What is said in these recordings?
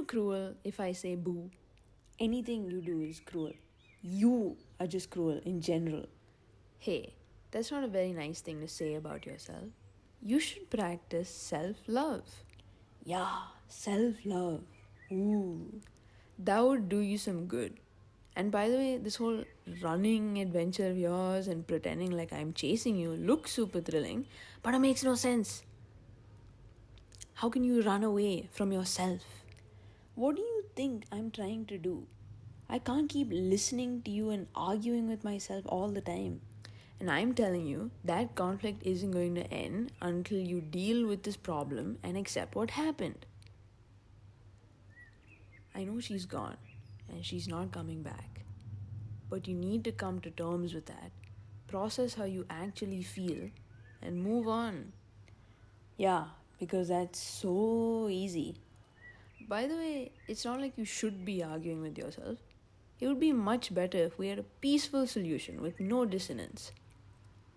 you cruel if I say boo? Anything you do is cruel. You are just cruel in general. Hey, that's not a very nice thing to say about yourself. You should practice self love. Yeah, self love. Ooh, that would do you some good. And by the way, this whole running adventure of yours and pretending like I'm chasing you looks super thrilling, but it makes no sense. How can you run away from yourself? What do you think I'm trying to do? I can't keep listening to you and arguing with myself all the time. And I'm telling you, that conflict isn't going to end until you deal with this problem and accept what happened. I know she's gone and she's not coming back. But you need to come to terms with that, process how you actually feel, and move on. Yeah, because that's so easy. By the way, it's not like you should be arguing with yourself. It would be much better if we had a peaceful solution with no dissonance.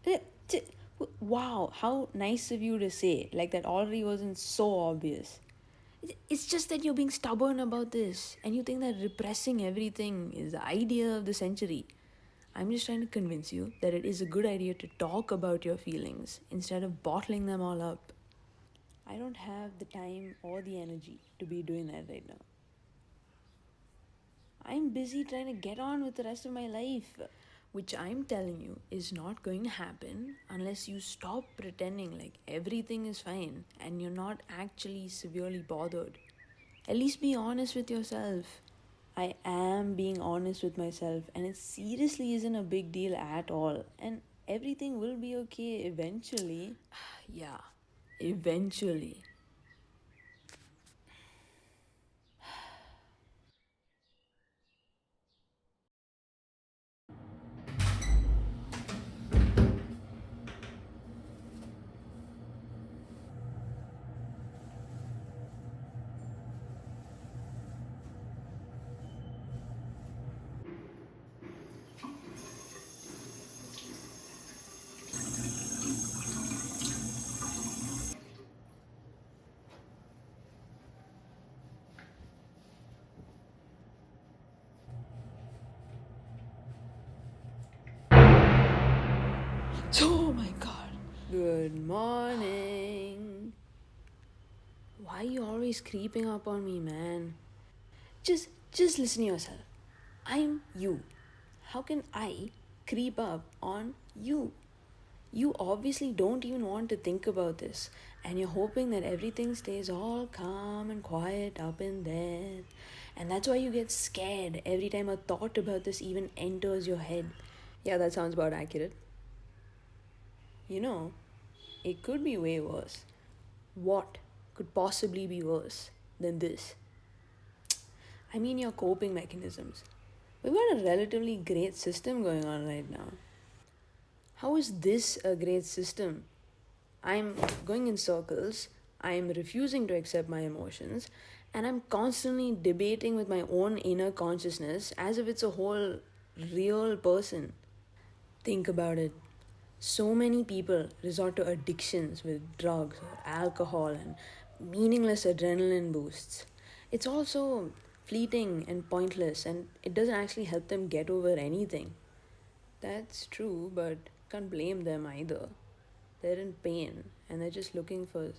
Eh, Wow, how nice of you to say. Like that already wasn't so obvious. It's just that you're being stubborn about this and you think that repressing everything is the idea of the century. I'm just trying to convince you that it is a good idea to talk about your feelings instead of bottling them all up. I don't have the time or the energy to be doing that right now. I'm busy trying to get on with the rest of my life, which I'm telling you is not going to happen unless you stop pretending like everything is fine and you're not actually severely bothered. At least be honest with yourself. I am being honest with myself, and it seriously isn't a big deal at all. And everything will be okay eventually. Yeah, eventually. Oh my god. Good morning. Why are you always creeping up on me, man? Just listen to yourself. I'm you. How can I creep up on you? You obviously don't even want to think about this, and you're hoping that everything stays all calm and quiet up in there. And that's why you get scared every time a thought about this even enters your head. Yeah, that sounds about accurate. You know, it could be way worse. What could possibly be worse than this? I mean, your coping mechanisms. We've got a relatively great system going on right now. How is this a great system? I'm going in circles, I'm refusing to accept my emotions, and I'm constantly debating with my own inner consciousness as if it's a whole real person. Think about it. So many people resort to addictions with drugs or alcohol and meaningless adrenaline boosts. It's also fleeting and pointless, and it doesn't actually help them get over anything. That's true, but can't blame them either. They're in pain and they're just looking for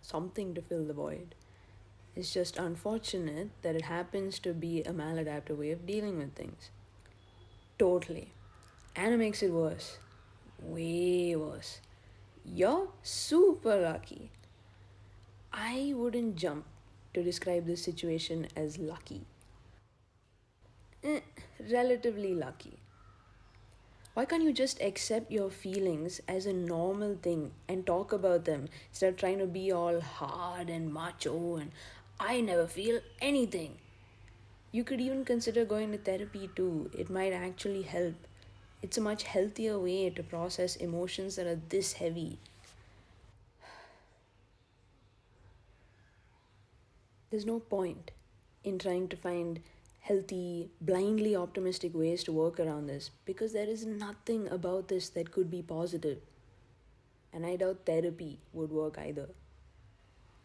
something to fill the void. It's just unfortunate that it happens to be a maladaptive way of dealing with things. Totally. And it makes it worse. Way worse. You're super lucky. I wouldn't jump to describe this situation as lucky. Eh, Relatively lucky. Why can't you just accept your feelings as a normal thing and talk about them instead of trying to be all hard and macho and I never feel anything? You could even consider going to therapy too. It might actually help. It's a much healthier way to process emotions that are this heavy. There's no point in trying to find healthy, blindly optimistic ways to work around this because there is nothing about this that could be positive. And I doubt therapy would work either.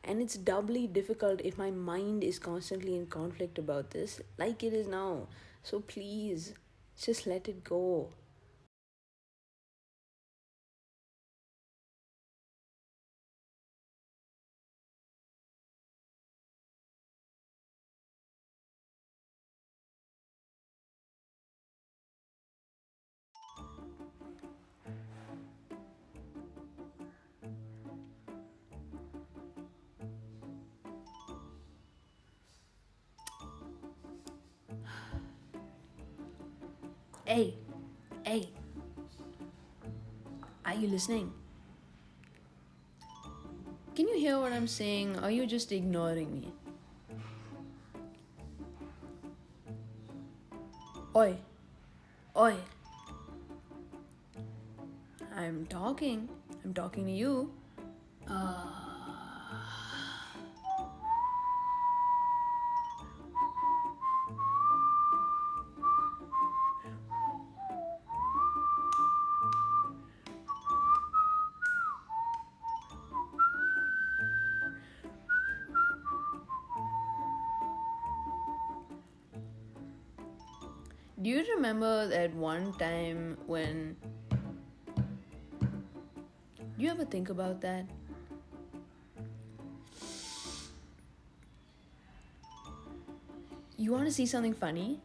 And it's doubly difficult if my mind is constantly in conflict about this, like it is now. So please, just let it go. Hey, hey, are you listening? Can you hear what I'm saying? Or are you just ignoring me? Oi, oi, I'm talking. I'm talking to you. Do you remember that one time when. Do you ever think about that? You want to see something funny?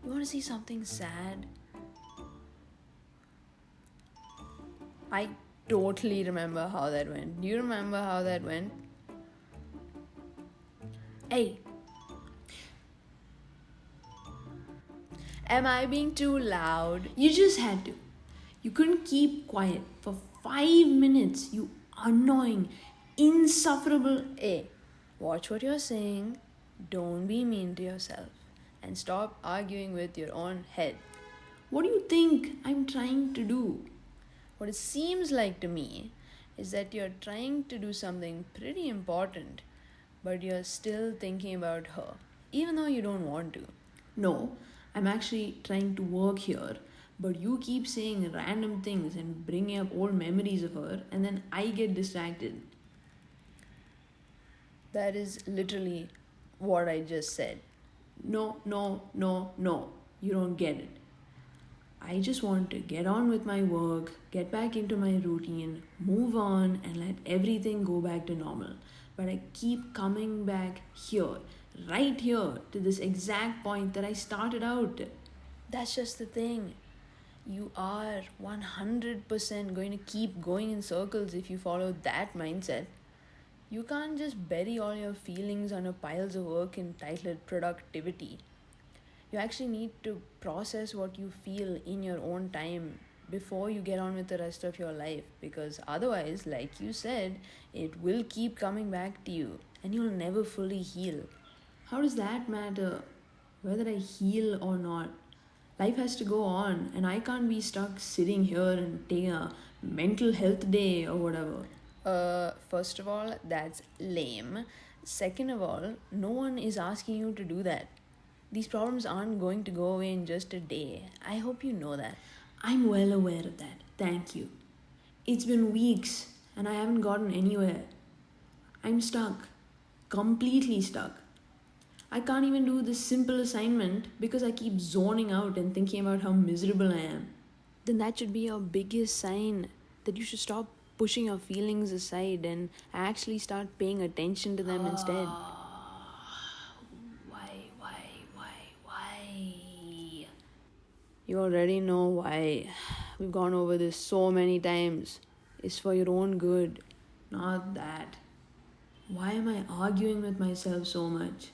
You want to see something sad? I totally remember how that went. Do you remember how that went? Hey, am I being too loud? You just had to. You couldn't keep quiet for 5 minutes, you annoying, insufferable. Hey, watch what you're saying. Don't be mean to yourself. And stop arguing with your own head. What do you think I'm trying to do? What it seems like to me is that you're trying to do something pretty important, but you're still thinking about her, even though you don't want to. No, I'm actually trying to work here, but you keep saying random things and bringing up old memories of her, and then I get distracted. That is literally what I just said. No, no, no, no. You don't get it. I just want to get on with my work, get back into my routine, move on, and let everything go back to normal. But I keep coming back here, right here, to this exact point that I started out. That's just the thing. You are 100% going to keep going in circles if you follow that mindset. You can't just bury all your feelings under piles of work entitled productivity. You actually need to process what you feel in your own time before you get on with the rest of your life, because otherwise, like you said, it will keep coming back to you and you'll never fully heal. How does that matter? Whether I heal or not? Life has to go on, and I can't be stuck sitting here and taking a mental health day or whatever. First of all, that's lame. Second of all, no one is asking you to do that. These problems aren't going to go away in just a day. I hope you know that. I'm well aware of that. Thank you. It's been weeks and I haven't gotten anywhere. I'm stuck. Completely stuck. I can't even do this simple assignment because I keep zoning out and thinking about how miserable I am. Then that should be your biggest sign that you should stop pushing your feelings aside and actually start paying attention to them instead. Why? You already know why. We've gone over this so many times. It's for your own good, not that. Why am I arguing with myself so much?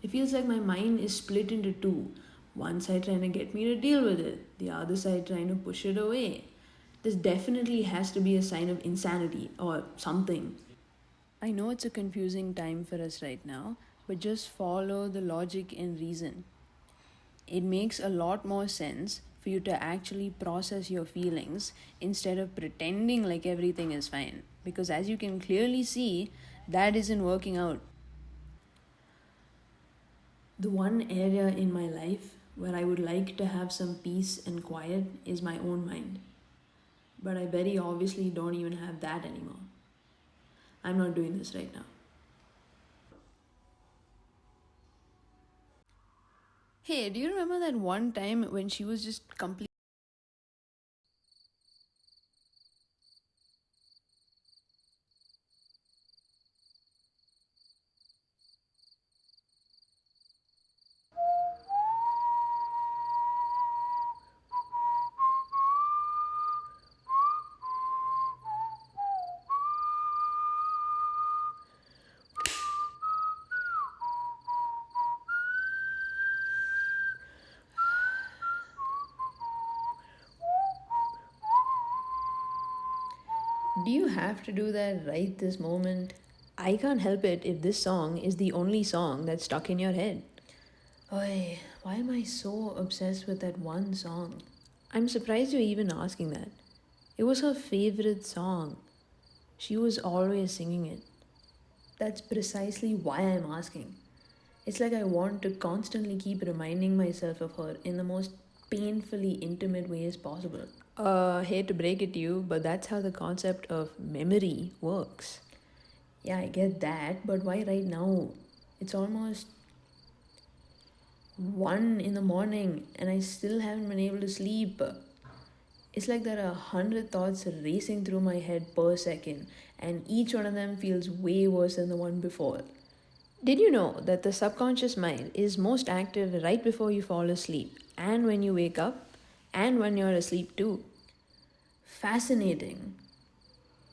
It feels like my mind is split into two. One side trying to get me to deal with it, the other side trying to push it away. This definitely has to be a sign of insanity or something. I know it's a confusing time for us right now, but just follow the logic and reason. It makes a lot more sense for you to actually process your feelings instead of pretending like everything is fine. Because as you can clearly see, that isn't working out. The one area in my life where I would like to have some peace and quiet is my own mind. But I very obviously don't even have that anymore. I'm not doing this right now. Hey, do you remember that one time when she was just completely. Do you have to do that right this moment? I can't help it if this song is the only song that's stuck in your head. Oi, why am I so obsessed with that one song? I'm surprised you're even asking that. It was her favorite song. She was always singing it. That's precisely why I'm asking. It's like I want to constantly keep reminding myself of her in the most painfully intimate ways possible. Hate to break it to you, but that's how the concept of memory works. Yeah, I get that, but why right now? It's almost 1 in the morning and I still haven't been able to sleep. It's like there are 100 thoughts racing through my head per second, and each one of them feels way worse than the one before. Did you know that the subconscious mind is most active right before you fall asleep, and when you wake up, and when you're asleep too? Fascinating.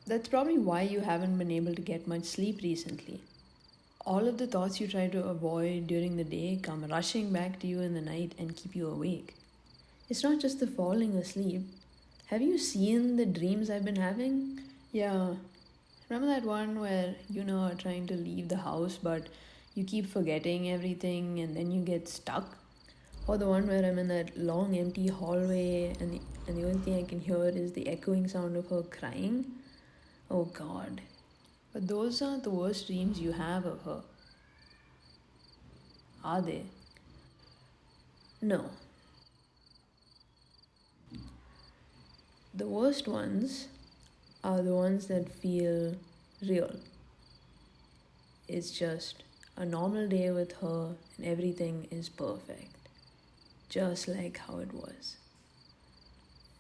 That's probably why you haven't been able to get much sleep recently. All of the thoughts you try to avoid during the day come rushing back to you in the night and keep you awake. It's not just the falling asleep. Have you seen the dreams I've been having? Yeah. Remember that one where are trying to leave the house but you keep forgetting everything and then you get stuck? Or the one where I'm in that long empty hallway and the only thing I can hear is the echoing sound of her crying? Oh god. But those aren't the worst dreams you have of her, are they? No. The worst ones are the ones that feel real. It's just a normal day with her and everything is perfect, just like how it was.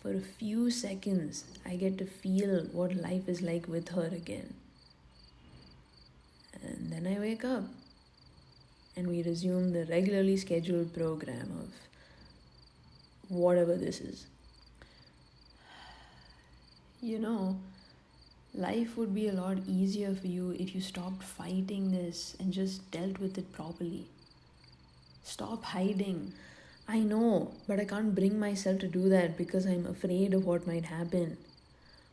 For a few seconds, I get to feel what life is like with her again. And then I wake up and we resume the regularly scheduled program of whatever this is. You know, life would be a lot easier for you if you stopped fighting this and just dealt with it properly. Stop hiding. I know, but I can't bring myself to do that because I'm afraid of what might happen.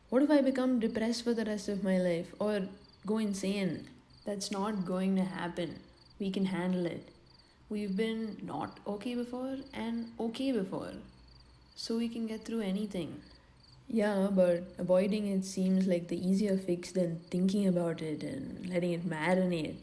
What if I become depressed for the rest of my life or go insane? That's not going to happen. We can handle it. We've been not okay before and okay before, so we can get through anything. Yeah, but avoiding it seems like the easier fix than thinking about it and letting it marinate?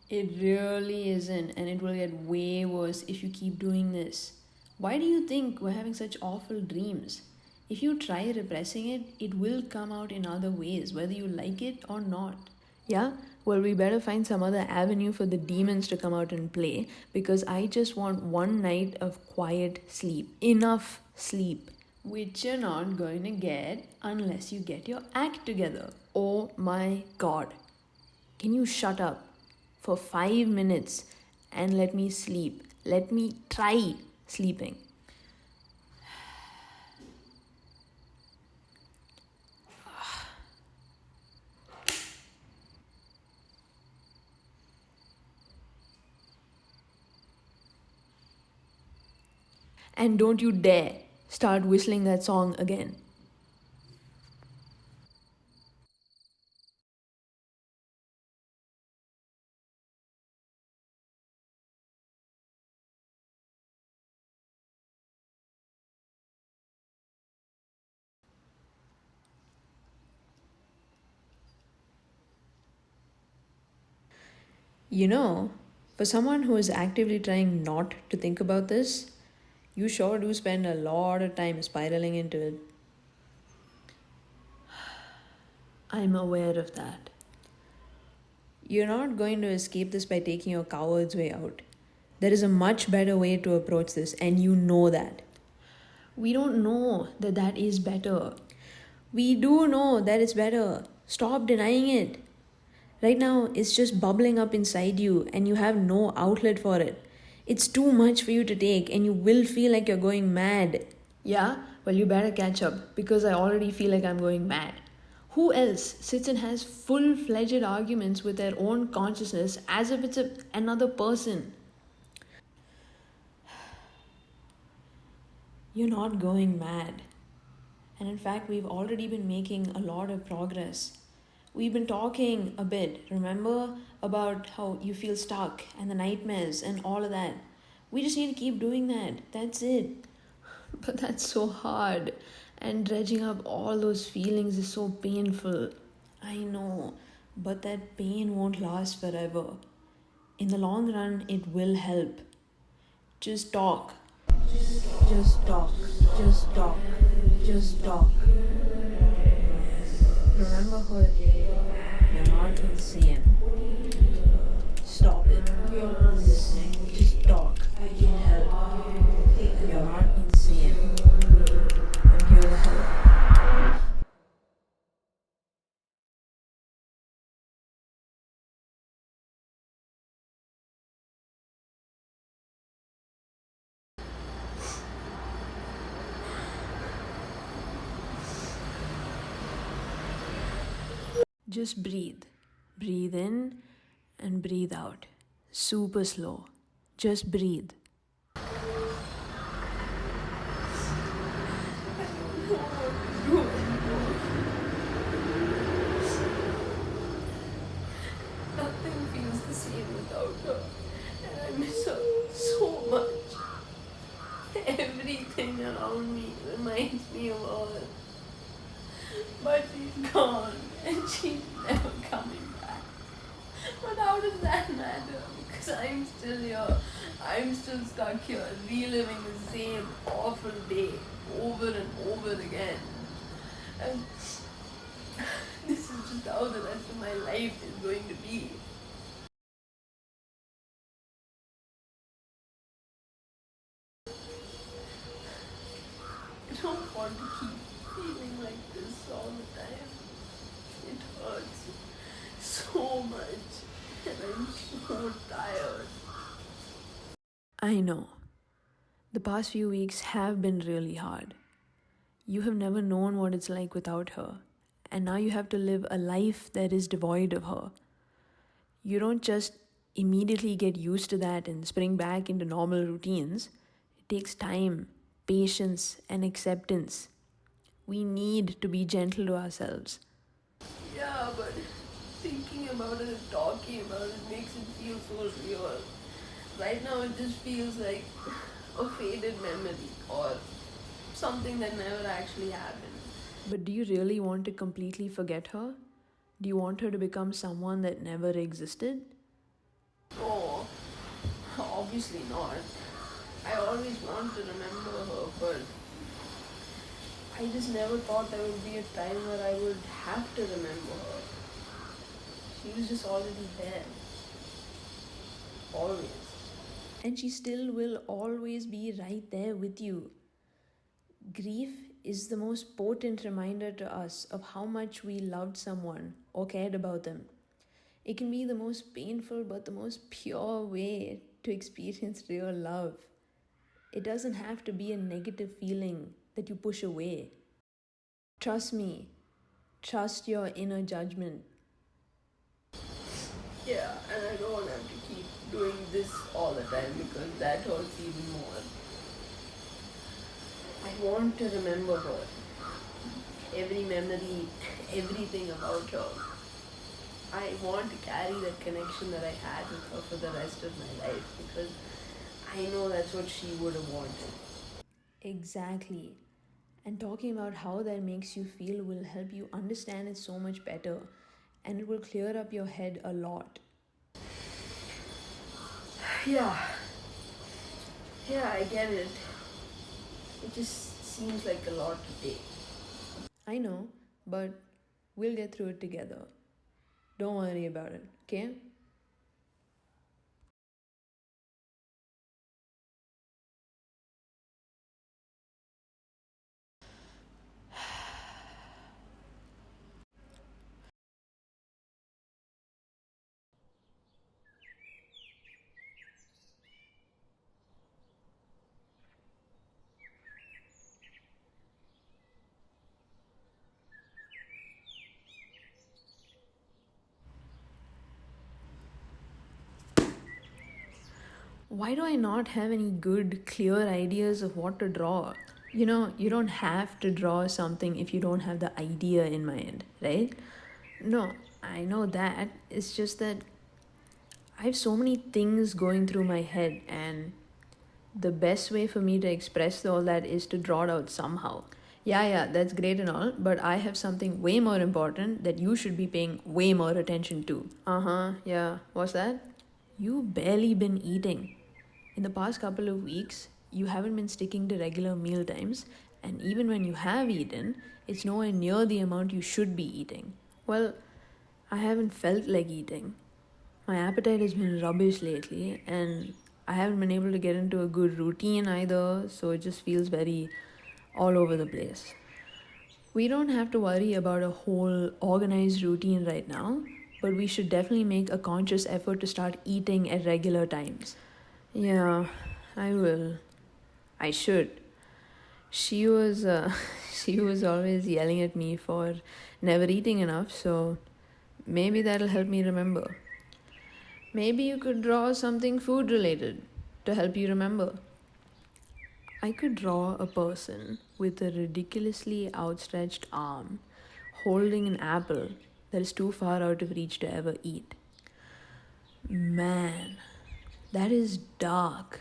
It really isn't, and it will get way worse if you keep doing this. Why do you think we're having such awful dreams? If you try repressing it, it will come out in other ways, whether you like it or not. Yeah, well, we better find some other avenue for the demons to come out and play because I just want one night of quiet sleep. Enough sleep. Which you're not going to get unless you get your act together. Oh my god. Can you shut up for 5 minutes and let me sleep? Let me try sleeping. And don't you dare start whistling that song again. You know, for someone who is actively trying not to think about this, you sure do spend a lot of time spiraling into it. I'm aware of that. You're not going to escape this by taking your coward's way out. There is a much better way to approach this, and you know that. We don't know that that is better. We do know that it's better. Stop denying it. Right now, it's just bubbling up inside you, and you have no outlet for it. It's too much for you to take, and you will feel like you're going mad. Yeah? Well, you better catch up because I already feel like I'm going mad. Who else sits and has full fledged arguments with their own consciousness as if it's another person? You're not going mad. And in fact, we've already been making a lot of progress. We've been talking a bit, remember, about how you feel stuck and the nightmares and all of that. We just need to keep doing that. That's it. But that's so hard. And dredging up all those feelings is so painful. I know, but that pain won't last forever. In the long run, it will help. Just talk. Just talk. Just talk. Just talk. Remember, Hood, you're not insane. Stop it. You're not listening. Just talk. I can help. You're not insane. I'm here to help. Just breathe. Breathe in and breathe out. Super slow. Just breathe. Nothing feels the same without her. And I miss her so much. Everything around me reminds me of her. But she's gone and she's never coming back. But how does that matter? Because I'm still here. I'm still stuck here, reliving the same awful day over and over again. And this is just how the rest of my life is going to be. I don't want to keep feeling like this all the time. It hurts so much, and I'm so tired. I know. The past few weeks have been really hard. You have never known what it's like without her, and now you have to live a life that is devoid of her. You don't just immediately get used to that and spring back into normal routines. It takes time, patience, and acceptance. We need to be gentle to ourselves. Yeah, but thinking about it and talking about it makes it feel so real. Right now, it just feels like a faded memory or something that never actually happened. But do you really want to completely forget her? Do you want her to become someone that never existed? No, obviously not. I always want to remember her, but I just never thought there would be a time where I would have to remember her. She was just already there. Always. And she still will always be right there with you. Grief is the most potent reminder to us of how much we loved someone or cared about them. It can be the most painful but the most pure way to experience real love. It doesn't have to be a negative feeling that you push away. Trust me, trust your inner judgment. Yeah, and I don't have to keep doing this all the time because that hurts even more. I want to remember her. Every memory, everything about her. I want to carry that connection that I had with her for the rest of my life because I know that's what she would have wanted. Exactly. And talking about how that makes you feel will help you understand it so much better and it will clear up your head a lot. Yeah. Yeah, I get it. It just seems like a lot to take. I know, but We'll get through it together. Don't worry about it, okay? Why do I not have any good, clear ideas of what to draw? You don't have to draw something if you don't have the idea in mind, right? No, I know that. It's just that I have so many things going through my head, and the best way for me to express all that is to draw it out somehow. Yeah, that's great and all, but I have something way more important that you should be paying way more attention to. Uh huh, yeah. What's that? You barely been eating. In the past couple of weeks, you haven't been sticking to regular meal times, and even when you have eaten, it's nowhere near the amount you should be eating. Well, I haven't felt like eating. My appetite has been rubbish lately, and I haven't been able to get into a good routine either, so it just feels very all over the place. We don't have to worry about a whole organized routine right now, but we should definitely make a conscious effort to start eating at regular times. Yeah, I will. I should. She was she was always yelling at me for never eating enough, so maybe that'll help me remember. Maybe you could draw something food related to help you remember. I could draw a person with a ridiculously outstretched arm holding an apple that is too far out of reach to ever eat. Man, that is dark.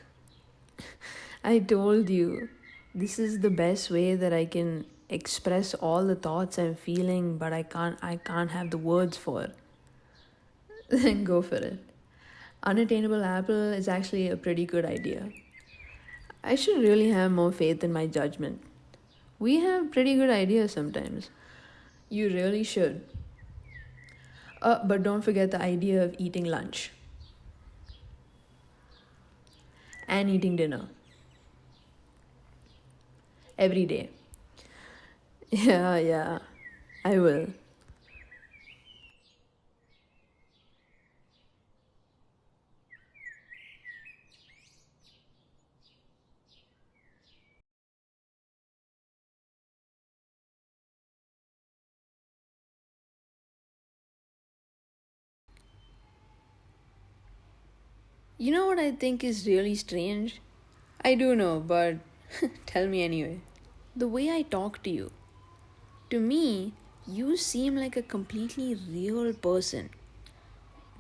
I told you, this is the best way that I can express all the thoughts I'm feeling, but I can't have the words for. Then go for it. Unattainable apple is actually a pretty good idea. I should really have more faith in my judgment. We have pretty good ideas sometimes. You really should. But don't forget the idea of eating lunch and eating dinner every day. Yeah, I will. You know what I think is really strange? I do know, but tell me anyway. The way I talk to you. To me, you seem like a completely real person.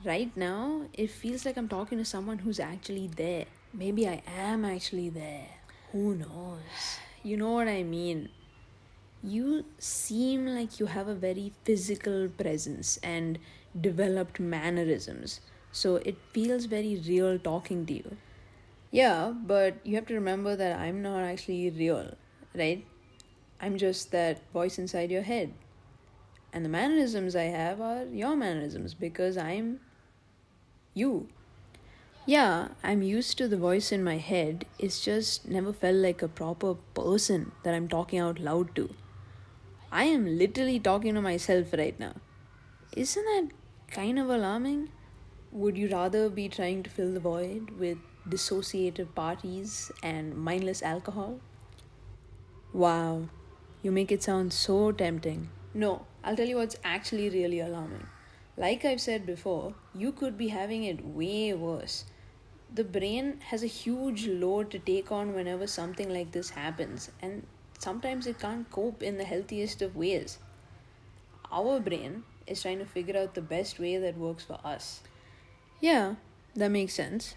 Right now, it feels like I'm talking to someone who's actually there. Maybe I am actually there. Who knows? You know what I mean? You seem like you have a very physical presence and developed mannerisms. So it feels very real talking to you. Yeah, but you have to remember that I'm not actually real, right? I'm just that voice inside your head. And the mannerisms I have are your mannerisms because I'm you. Yeah, I'm used to the voice in my head. It's just never felt like a proper person that I'm talking out loud to. I am literally talking to myself right now. Isn't that kind of alarming? Would you rather be trying to fill the void with dissociative parties and mindless alcohol? Wow, you make it sound so tempting. No, I'll tell you what's actually really alarming. Like I've said before, you could be having it way worse. The brain has a huge load to take on whenever something like this happens, and sometimes it can't cope in the healthiest of ways. Our brain is trying to figure out the best way that works for us. Yeah, that makes sense.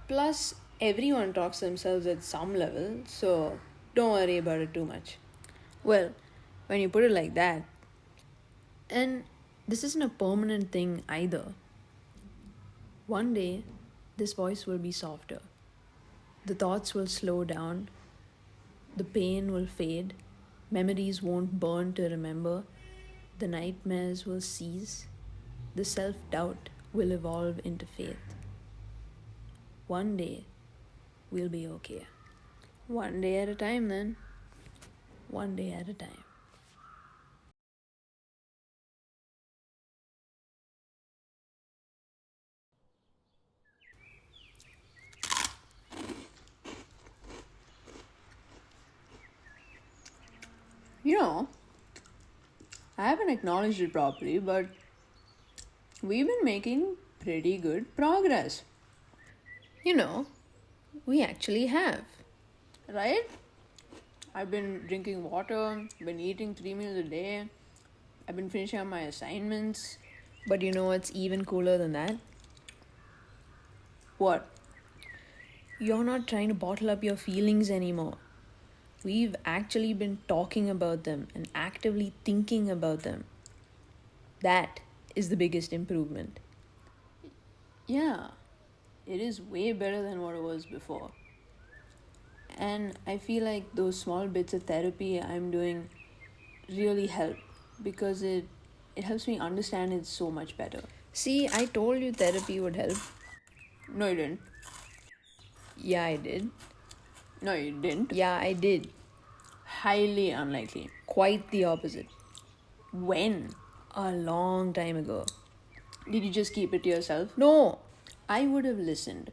Plus, everyone talks to themselves at some level, so don't worry about it too much. Well, when you put it like that, and this isn't a permanent thing either. One day, this voice will be softer. The thoughts will slow down, the pain will fade, memories won't burn to remember, The nightmares will cease, the self doubt will evolve into faith. One day, we'll be okay. One day at a time, then. One day at a time. You know, I haven't acknowledged it properly, but we've been making pretty good progress. You know, we actually have. Right? I've been drinking water, been eating 3 meals a day, I've been finishing up my assignments. But you know what's even cooler than that? What? You're not trying to bottle up your feelings anymore. We've actually been talking about them and actively thinking about them. That is the biggest improvement. Yeah, it is way better than what it was before. And I feel like those small bits of therapy I'm doing really help because it helps me understand it so much better. See, I told you therapy would help. No, you didn't. Yeah, I did. No, you didn't. Yeah, I did. Highly unlikely. Quite the opposite. When? A long time ago. Did you just keep it to yourself? No, I would have listened.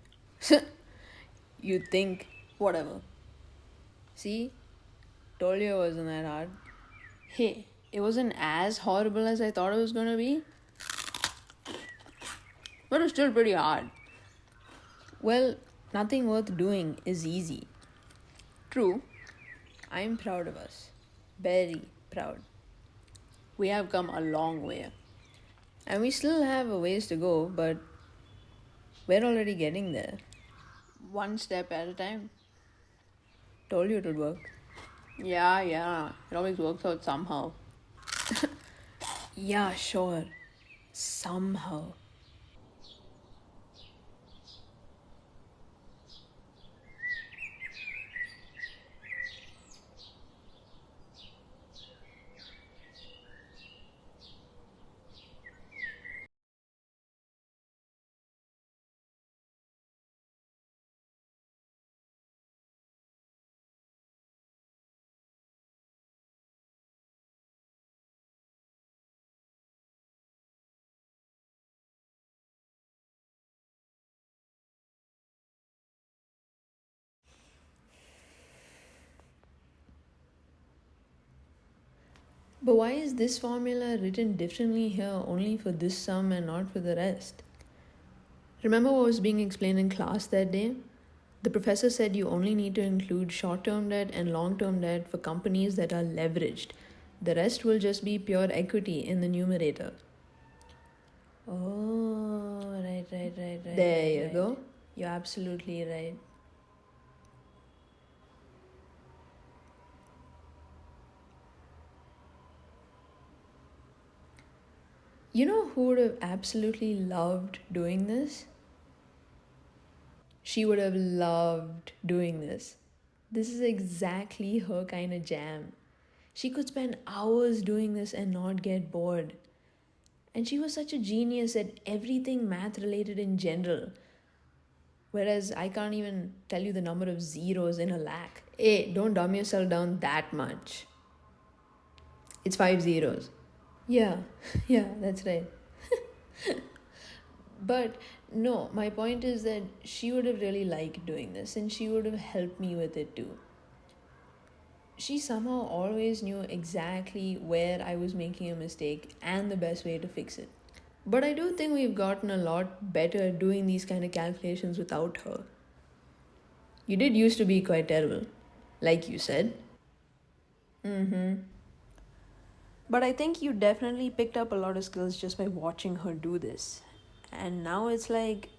You think? Whatever. See? Told you it wasn't that hard. Hey, it wasn't as horrible as I thought it was gonna be. But it's still pretty hard. Well, nothing worth doing is easy. True. I'm proud of us. Very proud. We have come a long way. And we still have a ways to go, but we're already getting there. One step at a time. Told you it would work. Yeah. It always works out somehow. Yeah, sure. Somehow. But why is this formula written differently here only for this sum and not for the rest? Remember what was being explained in class that day? The professor said you only need to include short term debt and long term debt for companies that are leveraged. The rest will just be pure equity in the numerator. Oh, right. There you go. You're absolutely right. You know who would have absolutely loved doing this? She would have loved doing this. This is exactly her kind of jam. She could spend hours doing this and not get bored. And she was such a genius at everything math related in general. Whereas I can't even tell you the number of zeros in a lakh. Hey, don't dumb yourself down that much. It's 5 zeros. Yeah, yeah, that's right. But no, my point is that she would have really liked doing this and she would have helped me with it too. She somehow always knew exactly where I was making a mistake and the best way to fix it. But I do think we've gotten a lot better at doing these kind of calculations without her. You did used to be quite terrible, like you said. But I think you definitely picked up a lot of skills just by watching her do this. And now it's like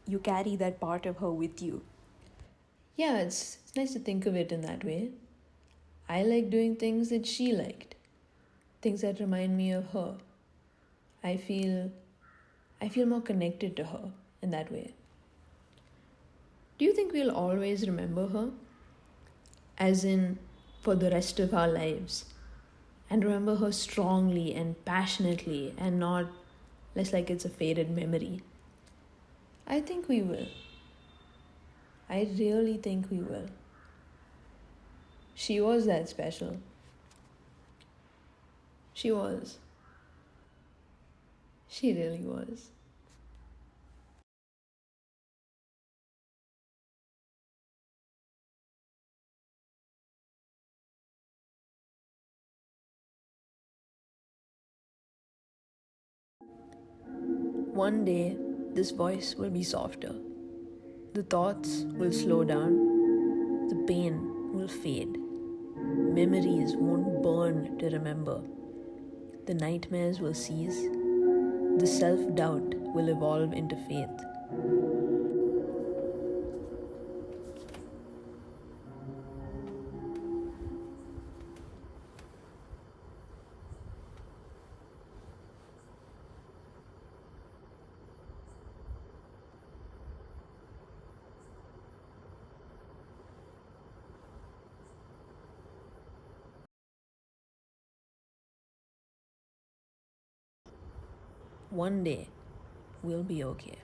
you carry that part of her with you. Yeah, it's nice to think of it in that way. I like doing things that she liked, things that remind me of her. I feel I feel more connected to her in that way. Do you think we'll always remember her? As in, for the rest of our lives? and remember her strongly and passionately and not less like it's a faded memory. I think we will. I really think we will. She was that special. She was. She really was. One day, this voice will be softer. The thoughts will slow down. The pain will fade. Memories won't burn to remember. The nightmares will cease. The self doubt will evolve into faith. One day, we'll be okay.